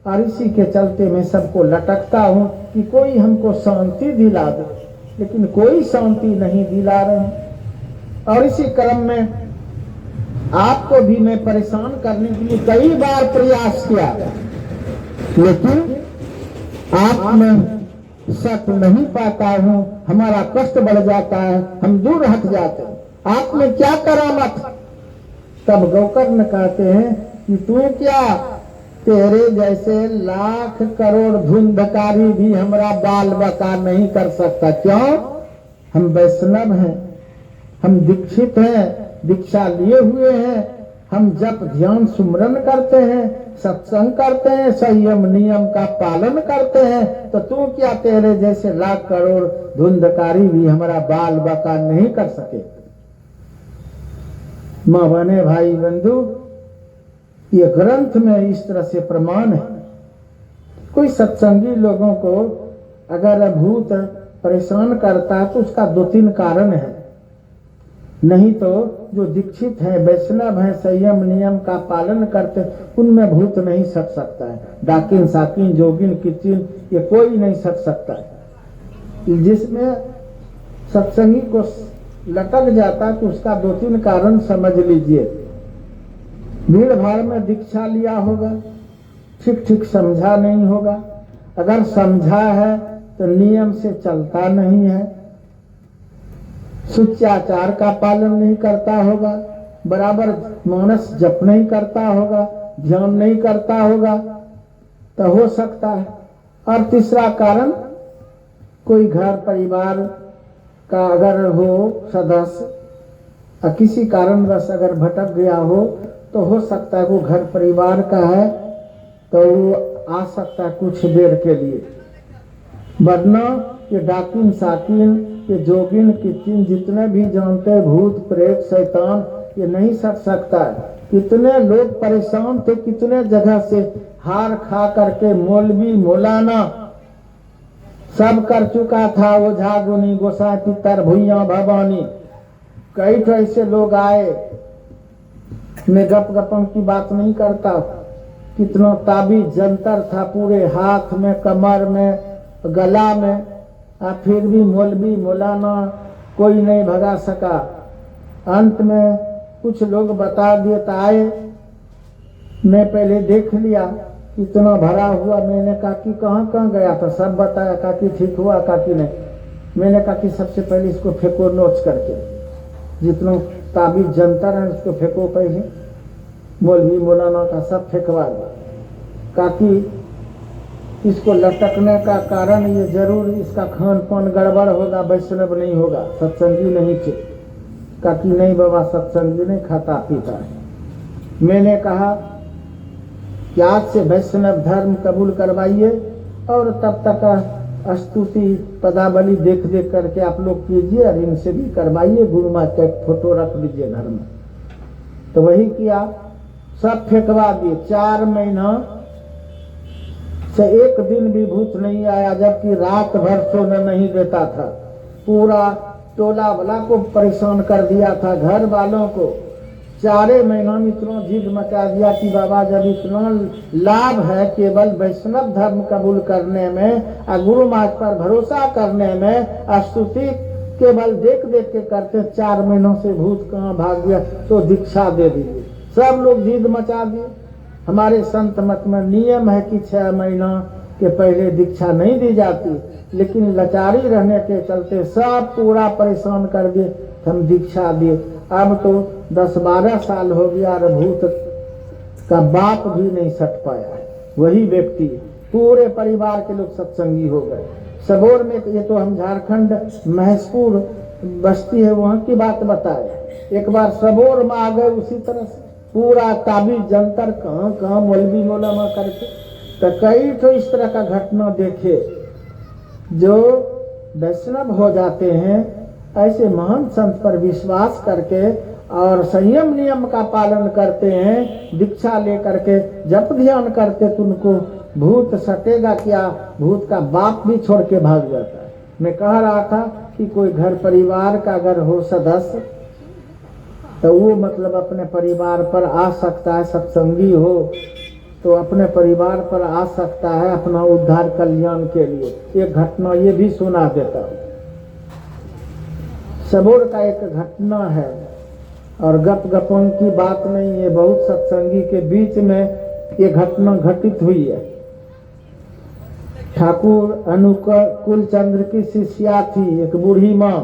और इसी के चलते मैं सबको लटकता हूं कि कोई हमको शांति दिला दे, लेकिन कोई शांति नहीं दिला रहे। और इसी क्रम में आपको भी मैं परेशान करने के लिए कई बार प्रयास किया, लेकिन आप में सट नहीं पाता हूं, हमारा कष्ट बढ़ जाता है, हम दूर हट जाते हैं, आप में क्या करामत? तब गोकर्ण कहते हैं कि तू क्या, तेरे जैसे लाख करोड़ धुंधकारी भी हमारा बाल बका नहीं कर सकता। क्यों? हम वैष्णव हैं, हम दीक्षित हैं, दीक्षा लिए हुए हैं, हम जप ध्यान सुमरन करते हैं, सत्संग करते हैं, संयम नियम का पालन करते हैं, तो तू क्या, तेरे जैसे लाख करोड़ धुंधकारी भी हमारा बाल बका नहीं कर सके। माँ बने भाई बंधु, ये ग्रंथ में इस तरह से प्रमाण है। कोई सत्संगी लोगों को अगर भूत परेशान करता है तो उसका 2-3 कारण है, नहीं तो जो दीक्षित है, वैष्णव है, संयम नियम का पालन करते, उनमें भूत नहीं सट सकता है। डाकिन साकिन जोगिन किचिन ये कोई नहीं सट सकता है। जिसमें सत्संगी को लटक जाता तो उसका 2-3 कारण समझ लीजिए। भीड़ भाड़ में दीक्षा लिया होगा, ठीक ठीक समझा नहीं होगा, अगर समझा है तो नियम से चलता नहीं है, सुचाचार का पालन नहीं करता होगा, बराबर मानस जप नहीं करता होगा, ध्यान नहीं करता होगा, तो हो सकता है। और तीसरा कारण, कोई घर परिवार का अगर हो सदस्य किसी कारणवश अगर भटक गया हो तो हो सकता है वो घर परिवार का है तो वो आ सकता है कुछ देर के लिए, वरना ये डाकिन साकिन, ये जोगिन किचिन जितने भी जानते भूत प्रेत शैतान, ये नहीं सट सकता है। कितने लोग परेशान थे, कितने जगह से हार खा करके मौलवी मौलाना सब कर चुका था, ओझा गुनी गोसाई पितर भुइया भवानी, कई तो ऐसे लोग आए। मैं गप गपम की बात नहीं करता, कितना ताबीज जंतर था पूरे हाथ में, कमर में, गला में, फिर भी मौलवी मौलाना कोई नहीं भगा सका। अंत में कुछ लोग बता दिए तो आए, मैं पहले देख लिया इतना भरा हुआ, मैंने कहा कि कहाँ गया था, सब बताया, कहा कि ठीक हुआ, कहा कि नहीं। मैंने कहा कि सबसे पहले इसको फेंको नोच करके, जितना ताबीज जंतर है उसको फेंको, पहले मौलवी मौलाना का सब फेंकवा दिया। कहा कि इसको लटकने का कारण ये जरूर इसका खान पान गड़बड़ होगा, वैष्णव नहीं होगा, सत्संगी नहीं थे। कहा कि नहीं बाबा, सत्संगी नहीं खाता पीता है। मैंने कहा कि आज से वैष्णव धर्म कबूल करवाइए और तब तक स्तुति पदावली देख देख करके आप लोग कीजिए और इनसे भी करवाइए, गुरु माँ का एक फोटो रख दीजिए घर में। तो वही किया, सब फेंकवा दिए। 4 महीना से एक दिन भी भूत नहीं आया, जबकि रात भर सोने नहीं देता था। पूरा टोला वाला को परेशान कर दिया था, घर वालों को। 4 महीना में इतना जिद मचा दिया कि बाबा जब इतना लाभ है केवल वैष्णव धर्म कबूल करने में और गुरु मार्ग पर भरोसा करने में, स्तुति केवल देख देख के करते, 4 महीनों से भूत कहाँ भाग गया, तो दीक्षा दे दीजिए। सब लोग जिद मचा दिए। हमारे संत मत में नियम है कि 6 महीना के पहले दीक्षा नहीं दी जाती, लेकिन लाचारी रहने के चलते सब पूरा परेशान कर दिए, हम दीक्षा दिए। अब तो 10-12 साल हो गया और भूत का बाप भी नहीं सट पाया। वही व्यक्ति, पूरे परिवार के लोग सत्संगी हो गए। सबोर में, ये तो हम झारखंड महसपुर बस्ती है वहां की बात बताए। एक बार सबोर में आ गए, उसी तरह से पूरा ताबीज जंतर कहाँ कहाँ मौलवी मौलाना करके। तो कई तो इस तरह का घटना देखे जो वैष्णव हो जाते हैं। ऐसे महान संत पर विश्वास करके और संयम नियम का पालन करते हैं, दीक्षा लेकर के जप ध्यान करते, तो उनको भूत सटेगा क्या, भूत का बाप भी छोड़ के भाग जाता है। मैं कह रहा था कि कोई घर परिवार का अगर हो सदस्य, तो वो मतलब अपने परिवार पर आ सकता है, सत्संगी हो तो अपने परिवार पर आ सकता है अपना उद्धार कल्याण के लिए। एक घटना ये भी सुना देता हूँ। सबोर का एक घटना है और गप गपों की बात नहीं है, बहुत सत्संगी के बीच में ये घटना घटित हुई है। ठाकुर अनुकूल चंद्र की शिष्या थी, एक बूढ़ी माँ,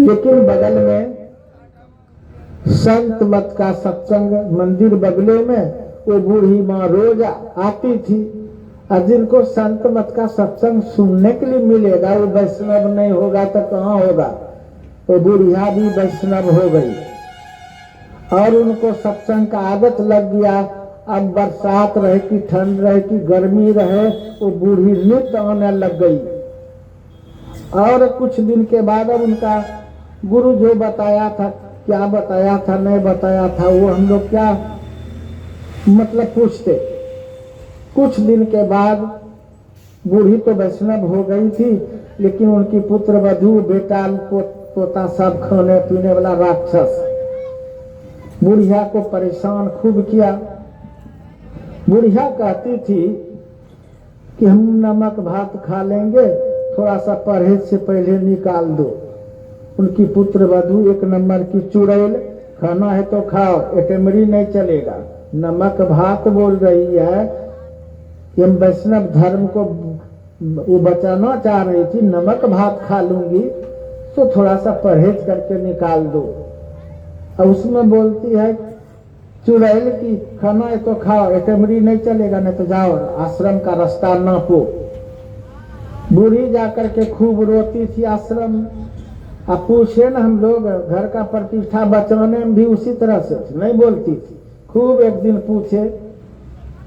लेकिन बगल में संत मत का सत्संग मंदिर बगले में, वो बूढ़ी माँ रोज आती थी। और जिनको संत मत का सत्संग सुनने के लिए मिलेगा, वो वैष्णव नहीं होगा तो कहाँ होगा। तो बुढ़िया भी वैष्णव हो गई और उनको सत्संग का आदत लग गया। अब बरसात रहे कि ठंड रहे कि गर्मी रहे, वो बूढ़ी नित्य आने लग गई। और कुछ दिन के बाद अब उनका गुरु जो बताया था, क्या बताया था नहीं बताया था, वो हम लोग क्या मतलब पूछते। कुछ दिन के बाद बूढ़ी तो वैष्णव हो गई थी, लेकिन उनकी पुत्र वधू बेटा पोता सब खाने पीने वाला राक्षस बुढ़िया को परेशान खूब किया। बुढ़िया कहती थी कि हम नमक भात खा लेंगे, थोड़ा सा परहेज से पहले निकाल दो। उनकी पुत्र वधू 1 नंबर की चुड़ैल, खाना है तो खाओ, एटमरी नहीं चलेगा। नमक भात बोल रही है कि हम वैष्णव धर्म को वो बचाना चाह रही थी, नमक भात खा लूंगी तो थोड़ा सा परहेज करके निकाल दो। और उसमें बोलती है चुड़ैल की खाना है तो खाओ, एटमरी नहीं चलेगा, नहीं तो जाओ आश्रम का रास्ता नापो। बूढ़ी जाकर के खूब रोती थी आश्रम। अब पूछे ना, हम लोग घर का प्रतिष्ठा बचाने में भी उसी तरह से नहीं बोलती थी। खूब एक दिन पूछे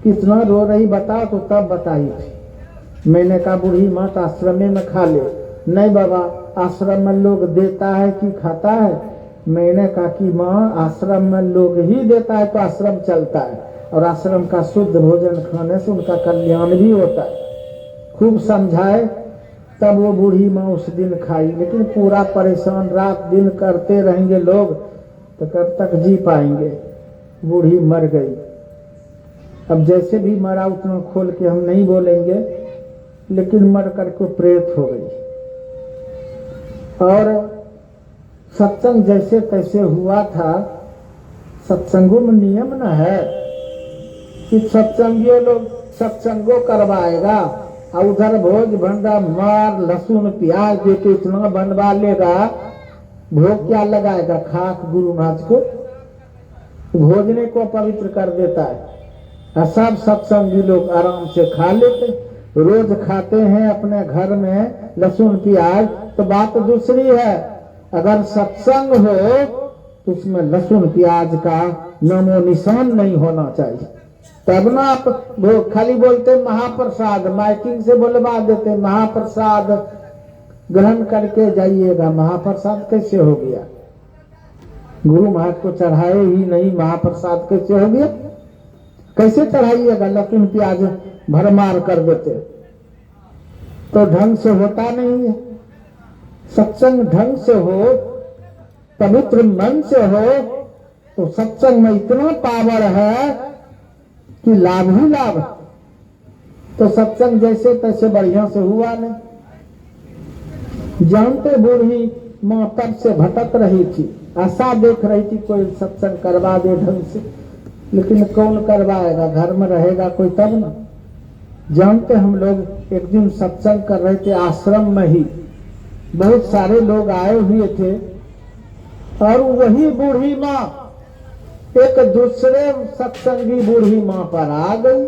कितना रो रही बताओ, तो तब बताई थी। मैंने कहा बूढ़ी माँ आश्रम में खा ले। नहीं बाबा, आश्रम में लोग देता है कि खाता है। मैंने कहा कि माँ आश्रम में लोग ही देता है तो आश्रम चलता है, और आश्रम का शुद्ध भोजन खाने से उनका कल्याण भी होता है। खूब समझाए, तब वो बूढ़ी माँ उस दिन खाई। लेकिन पूरा परेशान रात दिन करते रहेंगे लोग तो कब तक जी पाएंगे। बूढ़ी मर गई। अब जैसे भी मरा उतना खोल के हम नहीं बोलेंगे, लेकिन मर करके प्रेत हो गई। और सत्संग जैसे तैसे हुआ था। सत्संगों में नियम न है कि सत्संगियों लोग सत्संगों करवाएगा और उधर भोज भंडा मार लहसुन प्याज दे के इतना बनवा लेगा, भोग क्या लगाएगा, खाक गुरु महाराज को भोजने को पवित्र कर देता है। और सब सत्संगी लोग आराम से खा लेते, रोज खाते हैं अपने घर में लहसुन प्याज, तो बात दूसरी है। अगर सत्संग हो तो उसमें लहसुन प्याज का नामो निशान नहीं होना चाहिए। तब ना आप वो खाली बोलते महाप्रसाद, माइकिंग से बुलवा देते महाप्रसाद ग्रहण करके जाइएगा। महाप्रसाद कैसे हो गया? गुरु महाराज को चढ़ाए ही नहीं, महाप्रसाद कैसे हो गया? कैसे चढ़ाइएगा? लहसुन प्याज भरमार कर देते तो ढंग से होता नहीं है। सत्संग ढंग से हो, पवित्र मन से हो, तो सत्संग में इतना पावर है कि लाभ ही लाभ। तो सत्संग जैसे तैसे बढ़िया से हुआ नहीं। जानते बूढ़ी माँ तब से भटक रही थी, आशा देख रही थी कोई सत्संग करवा दे ढंग से, लेकिन कौन करवाएगा? घर में रहेगा कोई तब ना। जानते हम लोग एक दिन सत्संग कर रहे थे आश्रम में ही, बहुत सारे लोग आए हुए थे और वही बूढ़ी माँ एक दूसरे सत्संगी बूढ़ी माँ पर आ गई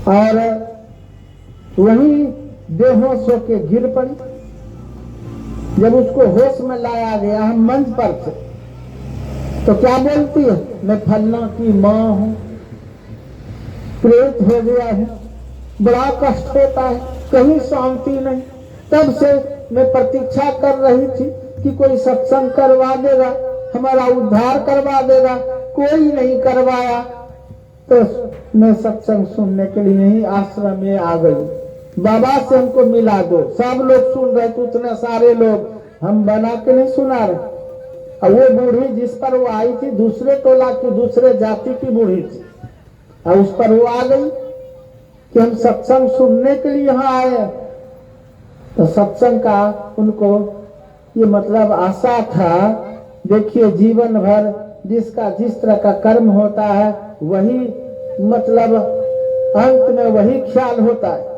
और वही बेहोश होके गिर पड़ी। जब उसको होश में लाया गया हम मंच पर थे, तो क्या बोलती है? मैं फलना की माँ हूँ, प्रेत हो गया है, बड़ा कष्ट होता है, कहीं शांति नहीं। तब से मैं प्रतीक्षा कर रही थी कि कोई सत्संग करवा देगा, हमारा उद्धार करवा देगा, कोई नहीं करवाया। तो मैं सत्संग सुनने के लिए नहीं आश्रम में आ गई। बाबा से हमको मिला दो। सब लोग सुन रहे थे, उतने सारे लोग, हम बना के नहीं सुना रहे। और वो बूढ़ी जिस पर वो आई थी दूसरे टोला की, दूसरे जाति की बूढ़ी थी, और उस पर वो आ गई कि हम सत्संग सुनने के लिए यहाँ आए। तो सत्संग का उनको ये मतलब आशा था। देखिए जीवन भर जिसका जिस तरह का कर्म होता है वही मतलब अंत में वही ख्याल होता है।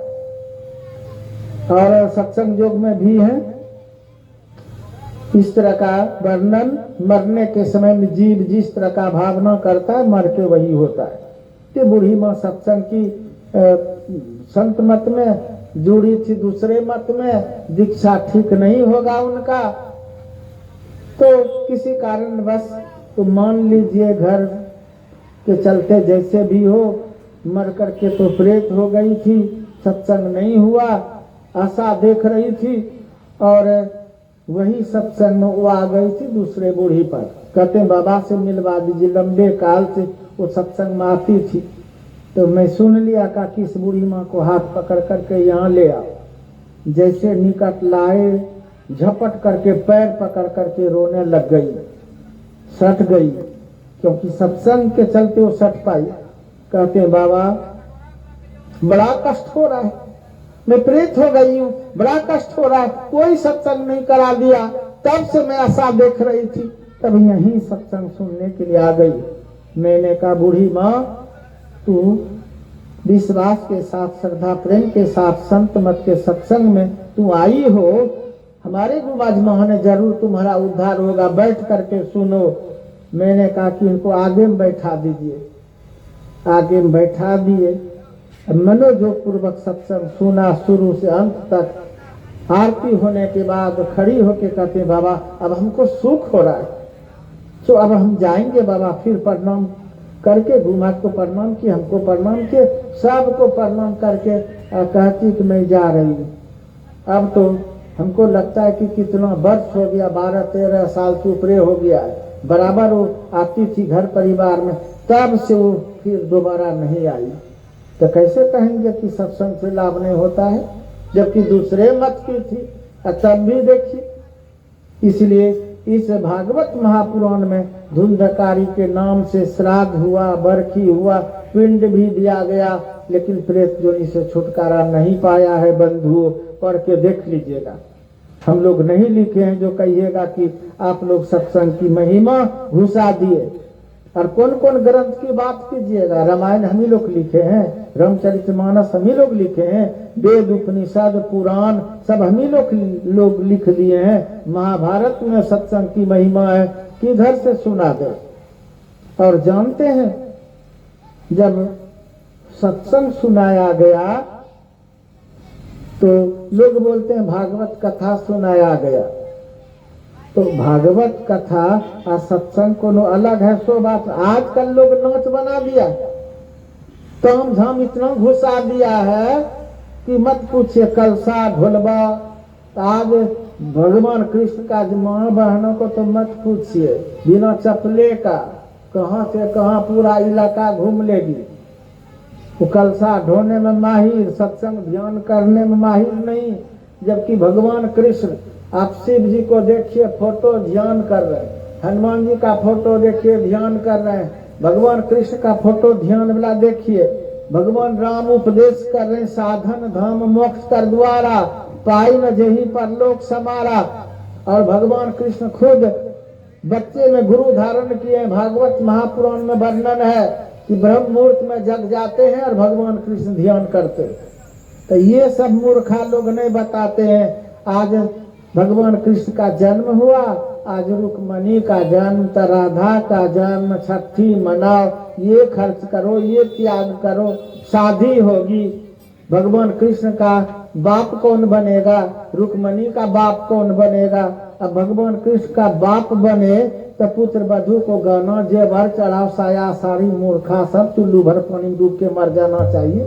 और सत्संग योग में भी है इस तरह का वर्णन, मरने के समय में जीव जिस तरह का भावना करता है मर के वही होता है। कि बूढ़ी माँ सत्संग की संत मत में जुड़ी थी, दूसरे मत में दीक्षा ठीक नहीं होगा उनका, तो किसी कारण बस तो मान लीजिए घर के चलते जैसे भी हो मर करके तो प्रेत हो गई थी। सत्संग नहीं हुआ, आशा देख रही थी और वही सत्संग में वो आ गई थी दूसरे बूढ़ी पर। कहते बाबा से मिलवा दीजिए, लंबे काल से वो सत्संग में आती थी। तो मैं सुन लिया का कि इस बूढ़ी माँ को हाथ पकड़ करके यहाँ ले आओ। जैसे निकट लाए झपट करके पैर पकड़ करके रोने लग गई, सट गई, क्योंकि सत्संग के चलते वो सट पाई। कहते बाबा बड़ा कष्ट हो रहा है, मैं प्रेत हो गई हूँ, बड़ा कष्ट हो रहा है, कोई सत्संग नहीं करा दिया। तब से मैं आशा देख रही थी, तब यहीं सत्संग सुनने के लिए आ गई। मैंने कहा बूढ़ी माँ तू विश्वास के साथ श्रद्धा प्रेम के साथ संत मत के सत्संग में तू आई हो, हमारे गुरुबाज महा ने जरूर तुम्हारा उद्धार होगा, बैठ करके सुनो। मैंने कहा कि इनको आगे में बैठा दीजिए। आगे में बैठा दिए, मनोयोग पूर्वक सत्संग सुना शुरू से अंत तक। आरती होने के बाद खड़ी होके कहते बाबा अब हमको सुख हो रहा है, तो अब हम जाएंगे बाबा। फिर प्रणाम करके गुरुमाँ को प्रणाम किए, हमको प्रणाम किए, सबको प्रणाम करके कहती कि मैं जा रही हूँ। अब तो हमको लगता है कि कितना वर्ष हो गया, 12-13 साल से ऊपरे हो गया है। बराबर वो आती थी घर परिवार में, तब से वो फिर दोबारा नहीं आई। तो कैसे कहेंगे कि सत्संग से लाभ नहीं होता है, जबकि दूसरे मत की थी। तब भी देखिए, इसलिए इस भागवत महापुराण में धुंधकारी के नाम से श्राद्ध हुआ, बरखी हुआ, पिंड भी दिया गया, लेकिन प्रेत जोनी से छुटकारा नहीं पाया है। बंधुओं पढ़ के देख लीजिएगा, हम लोग नहीं लिखे हैं जो कहिएगा कि आप लोग सत्संग की महिमा घुसा दिए। और कौन कौन ग्रंथ की बात कीजिएगा, रामायण हम ही लोग लिखे हैं, रामचरितमानस हम ही लोग लिखे हैं, वेद उपनिषद पुराण सब हम ही लोग लिख दिए हैं। महाभारत में सत्संग की महिमा है, किधर से सुना दे। और जानते हैं जब सत्संग सुनाया गया तो लोग बोलते हैं भागवत कथा सुनाया गया। तो भागवत कथा और सत्संग को अलग है सो बात। आजकल लोग नाच बना दिया, ताम झाम इतना घुसा दिया है कि मत पूछिए। कलसा ढोलबा आज भगवान कृष्ण का माँ बहनों को तो मत पूछिए, बिना चपले का कहाँ से कहाँ पूरा इलाका घूम लेगी। वो कलसा ढोने में माहिर, सत्संग ध्यान करने में माहिर नहीं। जबकि भगवान कृष्ण, आप शिव जी को देखिए फोटो ध्यान कर रहे हैं, हनुमान जी का फोटो देखिए ध्यान कर रहे हैं, भगवान कृष्ण का फोटो ध्यान वाला देखिए। भगवान राम उपदेश कर रहे हैं, साधन धाम मोक्ष कर द्वारा पाई न जही पर लोक समारा। और भगवान कृष्ण खुद बच्चे में गुरु धारण किए। भागवत महापुराण में वर्णन है कि ब्रह्म मुहूर्त में जग जाते हैं और भगवान कृष्ण ध्यान करते हैं। तो ये सब मूर्खा लोग नहीं बताते हैं। आज भगवान कृष्ण का जन्म हुआ, आज रुक्मणी का जन्म, तो राधा का जन्म, छठी मनाओ, ये खर्च करो, ये त्याग करो, शादी होगी। भगवान कृष्ण का बाप कौन बनेगा, रुक्मणी का बाप कौन बनेगा। अब भगवान कृष्ण का बाप बने तो पुत्र वधू को गाना जेवर चढ़ाओ, साया साड़ी मूर्खा सब चुल्लू भर पानी डूब के मर जाना चाहिए।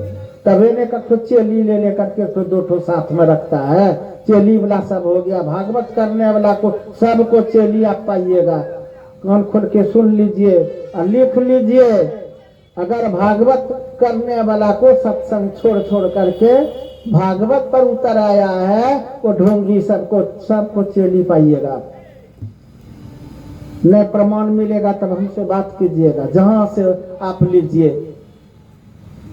तबे ने कठो चेली ले लेकर के तो दो ठो साथ में रखता है। चेली वाला सब हो गया, भागवत करने वाला को सबको चेली आप पाइएगा। कान खोल के सुन लीजिए और लिख लीजिए। अगर भागवत करने वाला को सत्संग छोड़ छोड़ करके भागवत पर उतर आया है, वो ढोंगी सबको चेली पाइएगा। न प्रमाण मिलेगा तब हमसे बात कीजिएगा, जहां से आप लीजिए।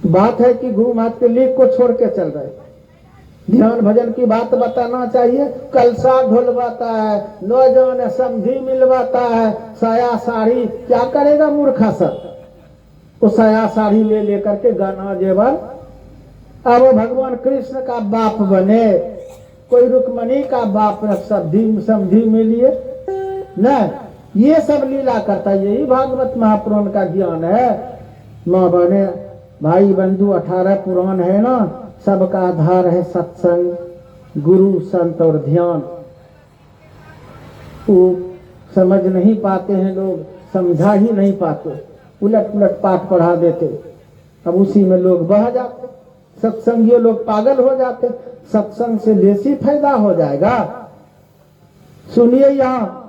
बात है कि गुरु महाराज के लेख को छोड़ के चल रहे। ध्यान भजन की बात बताना चाहिए, कलसा ढोलवाता है, नौजवान समझी मिलवाता है, साया साड़ी क्या करेगा मूर्खा सब। वो साया साड़ी ले लेकर के गाना जेवर। अब वो भगवान कृष्ण का बाप बने, कोई रुक्मणी का बाप समझी मिलिए न। ये सब लीला करता है, यही भागवत महापुराण का ज्ञान है। माँ बने भाई बंधु 18 पुराण है ना, सबका आधार है सत्संग, गुरु संत और ध्यान। वो समझ नहीं पाते हैं लोग, समझा ही नहीं पाते, उलट उलट पाठ पढ़ा देते। अब उसी में लोग बह जाते, सत्संगियों लोग पागल हो जाते। सत्संग से बेसी फायदा हो जाएगा। सुनिए, यहाँ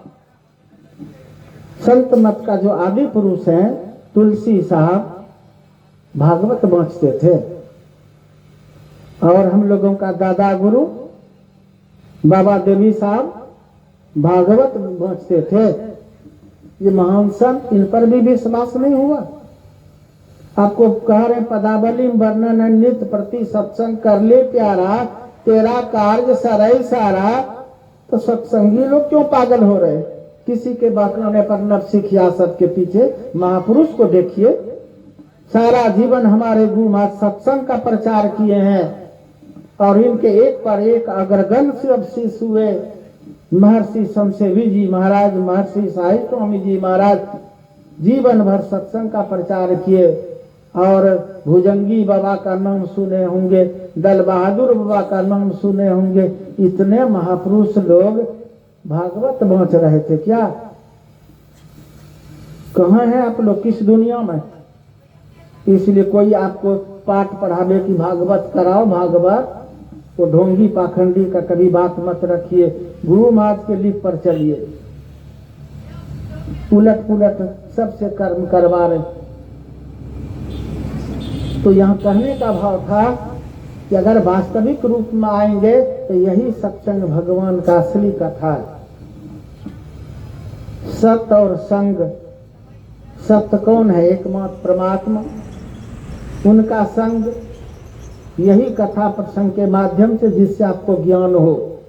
संत मत का जो आदि पुरुष हैं तुलसी साहब भागवत बांचते थे। और हम लोगों का दादा गुरु बाबा देवी साहब भागवत बांचते थे। ये महान संत, इन पर भी विश्वास नहीं हुआ। आपको कह रहे पदावली वर्णन नित्य प्रति सत्संग कर ले प्यारा, तेरा कार्य सरई सारा। तो सत्संगी लोग क्यों पागल हो रहे? किसी के बहकाने पर नवसिखिया सबके पीछे। महापुरुष को देखिए, सारा जीवन हमारे गुरु महाराज सत्संग का प्रचार किए हैं और इनके एक पर एक अग्रगण्य शिष्य हुए। महर्षि शमसेवी जी महाराज, महर्षि साई स्वामी जी महाराज जीवन भर सत्संग का प्रचार किए। और भुजंगी बाबा का नाम सुने होंगे, दल बहादुर बाबा का नाम सुने होंगे। इतने महापुरुष लोग भागवत बांच रहे थे क्या? कहाँ है आप लोग, किस दुनिया में? इसलिए कोई आपको पाठ पढ़ावे कि भागवत कराओ भागवत, वो ढोंगी पाखंडी का कभी बात मत रखिए। गुरु महाराज के लिप पर चलिए, उलट पुलट सबसे कर्म करवा रहे। तो यहाँ कहने का भाव था कि अगर वास्तविक रूप में आएंगे तो यही सत्संग भगवान का असली कथा है। सत्य और संग, सत्य कौन है? एकमात्र परमात्मा, उनका संग, यही कथा प्रसंग के माध्यम से जिससे आपको ज्ञान हो।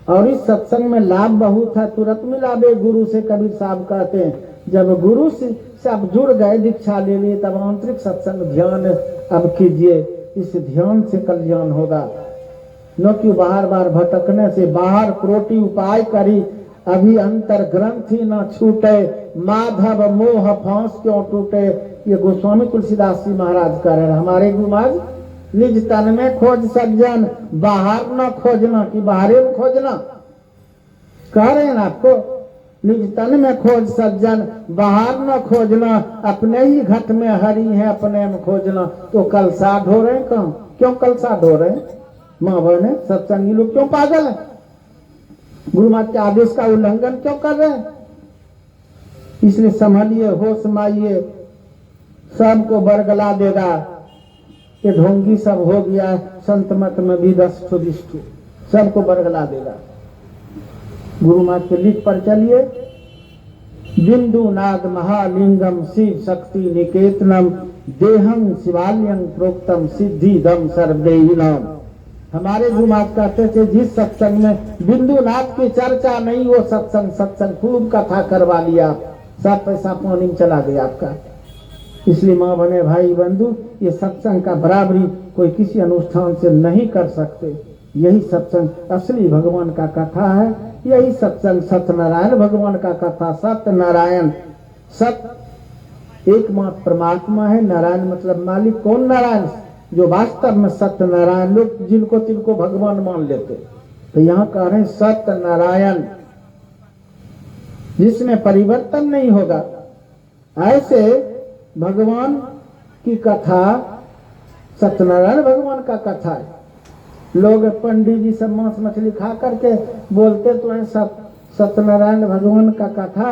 और इस सत्संग में लाभ बहुत है, तुरंत मिलावे गुरु से। कबीर साहब कहते हैं जब गुरु से आप जुड़ गए, दीक्षा ले लिए, तब आंतरिक सत्संग ध्यान अब कीजिए। इस ध्यान से कल्याण होगा, न कि बाहर बाहर भटकने से। बाहर क्रोटी उपाय करी अभी अंतर ग्रंथि न छूटे, माधव मोह फांस क्यों टूटे। ये गोस्वामी तुलसीदास जी महाराज कह रहे हैं। हमारे गुरु महाराज, निज तन में खोज सज्जन, बाहर न खोजना कि बाहरे में खोजना। कह रहे हैं ना आपको, निज तन में खोज सज्जन, बाहर न खोजना, अपने ही घट में हरि है अपने में खोजना। तो कलसा ढो रहे हैं कहाँ? क्यों कलसा ढो रहे हैं? माँ बहने सत्संगी लोग क्यों पागल हैं? गुरु महाराज के आदेश का उल्लंघन क्यों कर रहे हैं? इसलिए संभलिए, होश माइए, सबको बरगला देगा। ये ढोंगी सब हो गया संत मत में भी 10 विष्ठु, सबको बरगला देगा। गुरु महाराज के लिख पर चलिए। बिंदु नाद महालिंगम शिव शक्ति निकेतनम, देहं शिवालयं प्रोक्तम सिद्धिदम सर्वदेहिनाम। हमारे गुरु महाराज कहते थे, जिस सत्संग में बिंदुनाथ की चर्चा नहीं, वो सत्संग खूब कथा करवा लिया, सब पैसा पानी में चला गया आपका। इसलिए माँ बने भाई बंधु, ये सत्संग का बराबरी कोई किसी अनुष्ठान से नहीं कर सकते। यही सत्संग असली भगवान का कथा है। यही सत्संग सत्यनारायण भगवान का कथा। सत्यनारायण, सत्य एकमात्र परमात्मा है। नारायण मतलब मालिक। कौन नारायण? जो वास्तव में सत्यनारायण, लोग जिनको तिनको भगवान मान लेते। तो यहाँ कह रहे हैं सत्यनारायण, जिसमें परिवर्तन नहीं होगा। ऐसे भगवान की कथा, सत्यनारायण भगवान का कथा है। लोग पंडित जी सब मांस मछली खा करके बोलते तो है सत्यनारायण भगवान का कथा,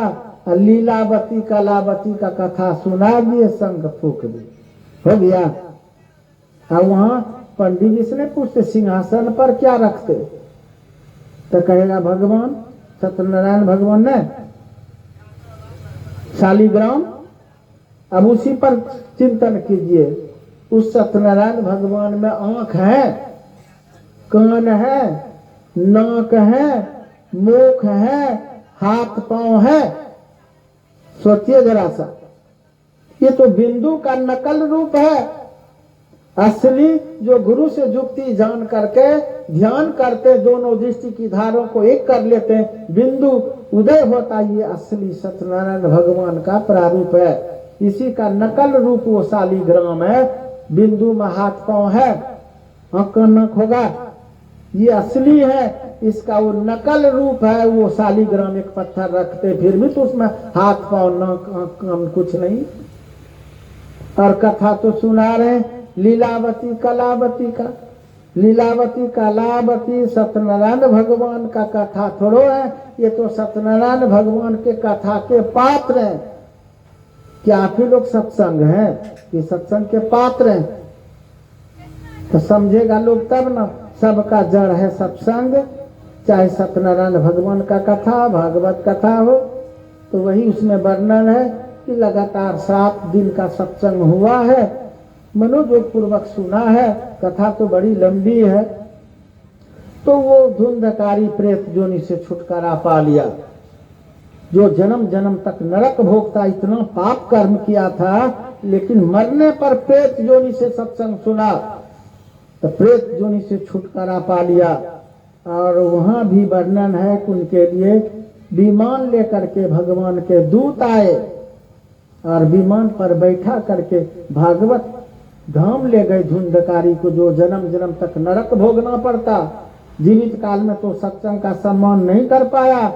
लीलावती कलावती का कथा सुना दिए, संग फूक दिए, हो गया। और वहां पंडित जी से पूछते सिंहासन पर क्या रखते, तो कहेगा भगवान सत्यनारायण भगवान ने शालिग्राम। अब उसी पर चिंतन कीजिए। उस सत्यनारायण भगवान में आंख है, कान है, नाक है, मुख है, हाथ पांव है। सोचिए जरा सा, ये तो बिंदु का नकल रूप है। असली जो गुरु से जुक्ति जान करके ध्यान करते, दोनों दृष्टि की धारों को एक कर लेते, बिंदु उदय होता, ये असली सत्यनारायण भगवान का प्रारूप है। इसी का नकल रूप वो शालिग्राम है। बिंदु में हाथ पांव है, आंख का नक होगा, ये असली है। इसका वो नकल रूप है। वो शालिग्राम एक पत्थर रखते, फिर भी तो उसमें हाथ पांव नाक कान कुछ नहीं। और कथा तो सुना रहे लीलावती कलावती का। लीलावती कलावती सत्यनारायण भगवान का कथा थोड़ो है। ये तो सत्यनारायण भगवान के कथा के पात्र हैं। क्या आप ही लोग सत्संग हैं? ये सत्संग के पात्र हैं। तो समझेगा लोग तब ना। सबका जड़ है सत्संग। चाहे सत्यनारायण भगवान का कथा, भागवत कथा हो, तो वही उसमें वर्णन है कि लगातार 7 दिन का सत्संग हुआ है, मनोयोग पूर्वक सुना है। कथा तो बड़ी लंबी है। तो वो धुंधकारी प्रेत जोनि से छुटकारा पा लिया। जो जन्म जन्म तक नरक भोगता, इतना पाप कर्म किया था, लेकिन मरने पर प्रेत जोनि से सत्संग सुना तो प्रेत जोनि से छुटकारा पा लिया। और वहां भी वर्णन है कि उनके लिए विमान लेकर के भगवान के दूत आए और विमान पर बैठा करके भागवत धाम ले गए धुंधकारी को, जो जन्म जन्म तक नरक भोगना पड़ता। जीवित काल में तो सत्संग का सम्मान नहीं कर पाया,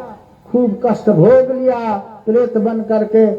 खूब कष्ट भोग लिया प्रेत बन करके।